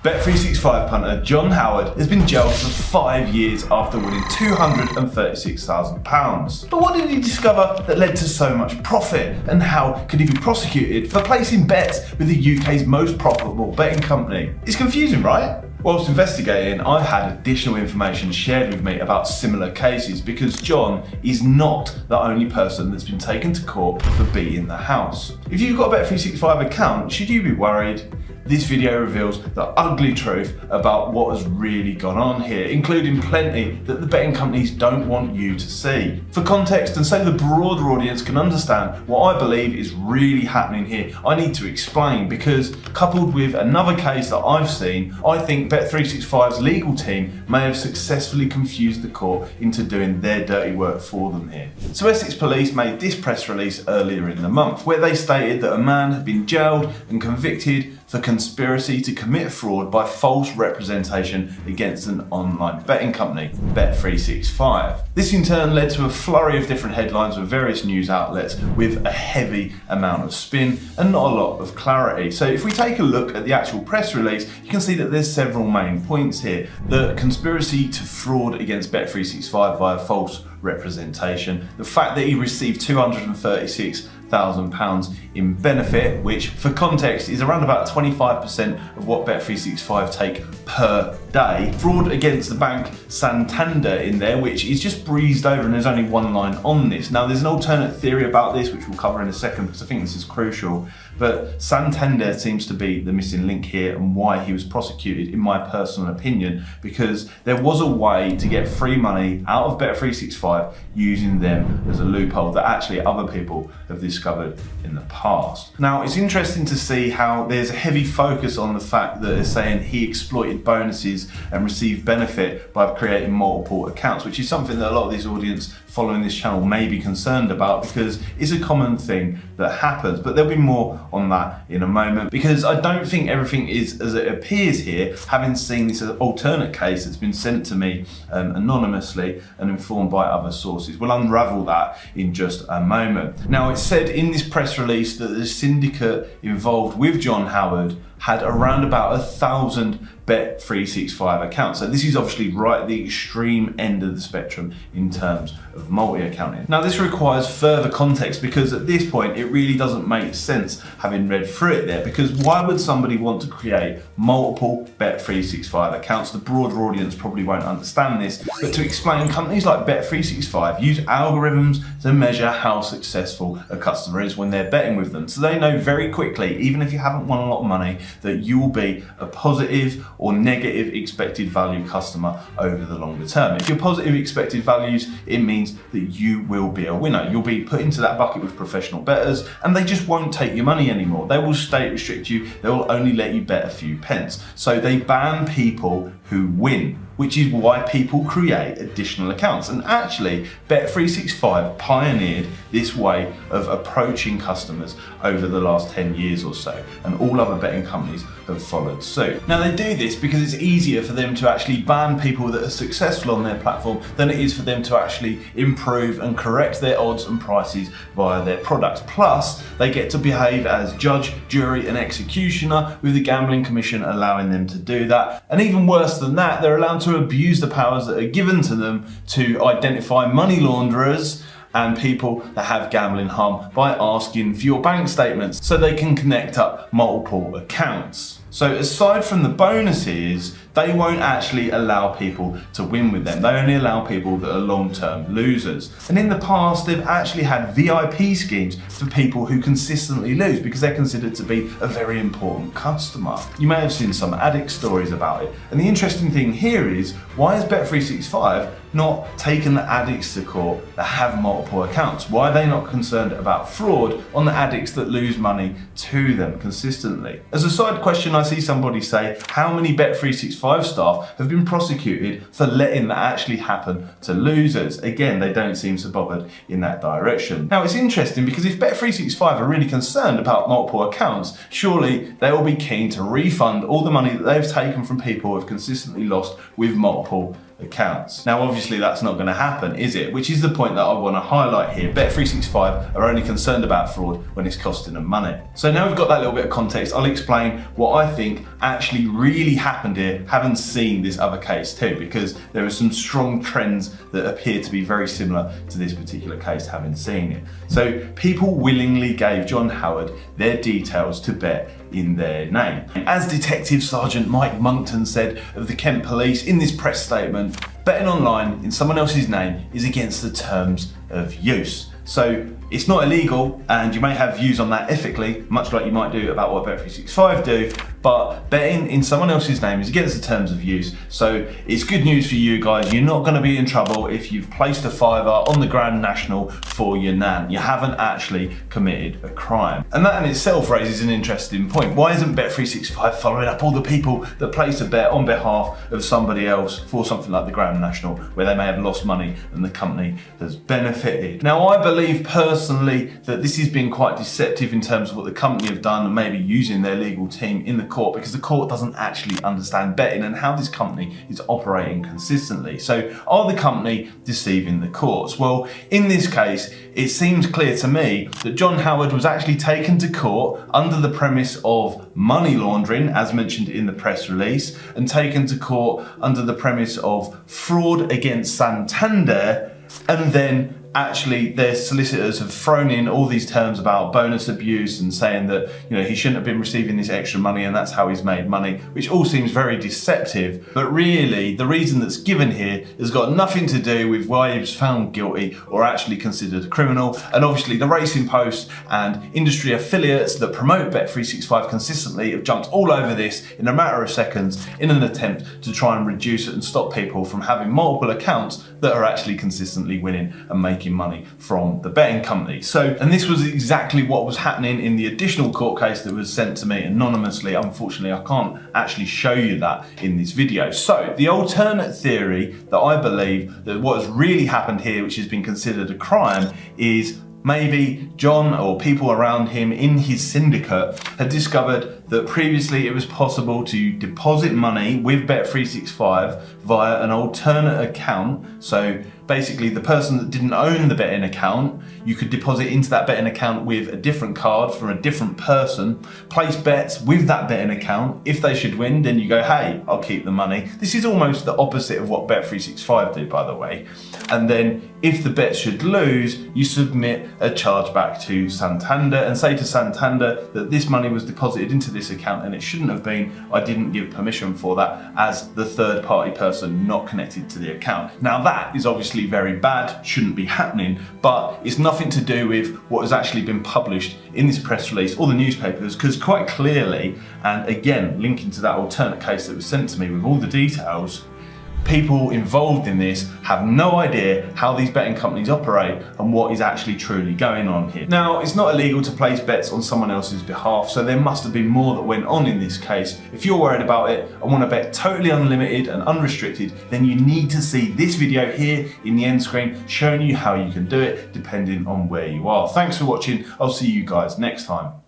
Bet365 punter Jon Howard has been jailed for 5 years after winning £236,000. But what did he discover that led to so much profit? And how could he be prosecuted for placing bets with the UK's most profitable betting company? It's confusing, right? Whilst investigating, I've had additional information shared with me about similar cases because Jon is not the only person that's been taken to court for beating the house. If you've got a Bet365 account, should you be worried? This video reveals the ugly truth about what has really gone on here, including plenty that the betting companies don't want you to see. For context, and so the broader audience can understand what I believe is really happening here, I need to explain because, coupled with another case that I've seen, I think Bet365's legal team may have successfully confused the court into doing their dirty work for them here. So Essex Police made this press release earlier in the month where they stated that a man had been jailed and convicted for conspiracy to commit fraud by false representation against an online betting company, Bet365. This in turn led to a flurry of different headlines with various news outlets with a heavy amount of spin and not a lot of clarity. So if we take a look at the actual press release, you can see that there's several main points here. The conspiracy to fraud against Bet365 via false representation, the fact that he received £236,000 in benefit, which for context is around about 25% of what Bet365 take per day. Fraud against the bank Santander in there, which is just breezed over and there's only one line on this. Now there's an alternate theory about this, which we'll cover in a second because I think this is crucial. But Santander seems to be the missing link here and why he was prosecuted, in my personal opinion, because there was a way to get free money out of Bet365 using them as a loophole that actually other people have discovered in the past. Now, it's interesting to see how there's a heavy focus on the fact that they're saying he exploited bonuses and received benefit by creating multiple accounts, which is something that a lot of this audience following this channel may be concerned about because it's a common thing that happens. But there'll be more on that in a moment because I don't think everything is as it appears here, having seen this alternate case that's been sent to me anonymously and informed by other sources. We'll unravel that in just a moment. Now, it's said in this press release that the syndicate involved with Jon Howard had around about 1,000 Bet365 accounts. So this is obviously right at the extreme end of the spectrum in terms of multi-accounting. Now this requires further context because at this point it really doesn't make sense having read through it there, because why would somebody want to create multiple Bet365 accounts? The broader audience probably won't understand this, but to explain, companies like Bet365 use algorithms to measure how successful a customer is when they're betting with them. So they know very quickly, even if you haven't won a lot of money, that you will be a positive or negative expected value customer over the longer term. If you're positive expected values, it means that you will be a winner. You'll be put into that bucket with professional bettors and they just won't take your money anymore. They will state restrict you. They will only let you bet a few pence. So they ban people who win, which is why people create additional accounts. And actually, Bet365 pioneered this way of approaching customers over the last 10 years or so, and all other betting companies have followed suit. Now they do this because it's easier for them to actually ban people that are successful on their platform than it is for them to actually improve and correct their odds and prices via their products. Plus, they get to behave as judge, jury and executioner, with the Gambling Commission allowing them to do that. And even worse than that, they're allowed to abuse the powers that are given to them to identify money launderers and people that have gambling harm by asking for your bank statements so they can connect up multiple accounts. So aside from the bonuses, they won't actually allow people to win with them. They only allow people that are long-term losers. And in the past, they've actually had VIP schemes for people who consistently lose because they're considered to be a very important customer. You may have seen some addict stories about it. And the interesting thing here is, why is Bet365 not taking the addicts to court that have multiple accounts? Why are they not concerned about fraud on the addicts that lose money to them consistently? As a side question, I see somebody say, how many Bet365 staff have been prosecuted for letting that actually happen to losers? Again, they don't seem so bothered in that direction. Now it's interesting because if Bet365 are really concerned about multiple accounts, surely they will be keen to refund all the money that they've taken from people who have consistently lost with multiple accounts. Now obviously that's not going to happen, is it? Which is the point that I want to highlight here. Bet365 are only concerned about fraud when it's costing them money. So now we've got that little bit of context, I'll explain what I think actually really happened here, having seen this other case too, because there are some strong trends that appear to be very similar to this particular case, having seen it. So people willingly gave Jon Howard their details to bet in their name. As Detective Sergeant Mike Monkton said of the Kent Police in this press statement, betting online in someone else's name is against the terms of use. So it's not illegal, and you may have views on that ethically, much like you might do about what Bet365 do, but betting in someone else's name is against the terms of use. So it's good news for you guys. You're not going to be in trouble if you've placed a fiver on the Grand National for your nan. You haven't actually committed a crime. And that in itself raises an interesting point. Why isn't Bet365 following up all the people that place a bet on behalf of somebody else for something like the Grand National, where they may have lost money and the company has benefited? Now, I believe personally that this has been quite deceptive in terms of what the company have done and maybe using their legal team in the court, because the court doesn't actually understand betting and how this company is operating consistently. So are the company deceiving the courts? Well, in this case, it seems clear to me that Jon Howard was actually taken to court under the premise of money laundering, as mentioned in the press release, and taken to court under the premise of fraud against Santander, and then actually their solicitors have thrown in all these terms about bonus abuse and saying that, you know, he shouldn't have been receiving this extra money and that's how he's made money, which all seems very deceptive. But really, the reason that's given here has got nothing to do with why he was found guilty or actually considered a criminal. And obviously the Racing Post and industry affiliates that promote Bet365 consistently have jumped all over this in a matter of seconds in an attempt to try and reduce it and stop people from having multiple accounts that are actually consistently winning and making money from the betting company. So, and this was exactly what was happening in the additional court case that was sent to me anonymously. Unfortunately, I can't actually show you that in this video. So the alternate theory that I believe that what has really happened here, which has been considered a crime, is maybe Jon or people around him in his syndicate had discovered that previously it was possible to deposit money with Bet365 via an alternate account. So basically the person that didn't own the betting account, you could deposit into that betting account with a different card from a different person, place bets with that betting account. If they should win, then you go, hey, I'll keep the money. This is almost the opposite of what Bet365 do, by the way. And then if the bet should lose, you submit a charge back to Santander and say to Santander that this money was deposited into this account and it shouldn't have been. I didn't give permission for that as the third party person not connected to the account. Now that is obviously very bad, shouldn't be happening, but it's nothing to do with what has actually been published in this press release or the newspapers, because quite clearly, and again linking to that alternate case that was sent to me with all the details, people involved in this have no idea how these betting companies operate and what is actually truly going on here. Now, it's not illegal to place bets on someone else's behalf, so there must have been more that went on in this case. If you're worried about it and want to bet totally unlimited and unrestricted, then you need to see this video here in the end screen showing you how you can do it depending on where you are. Thanks for watching. I'll see you guys next time.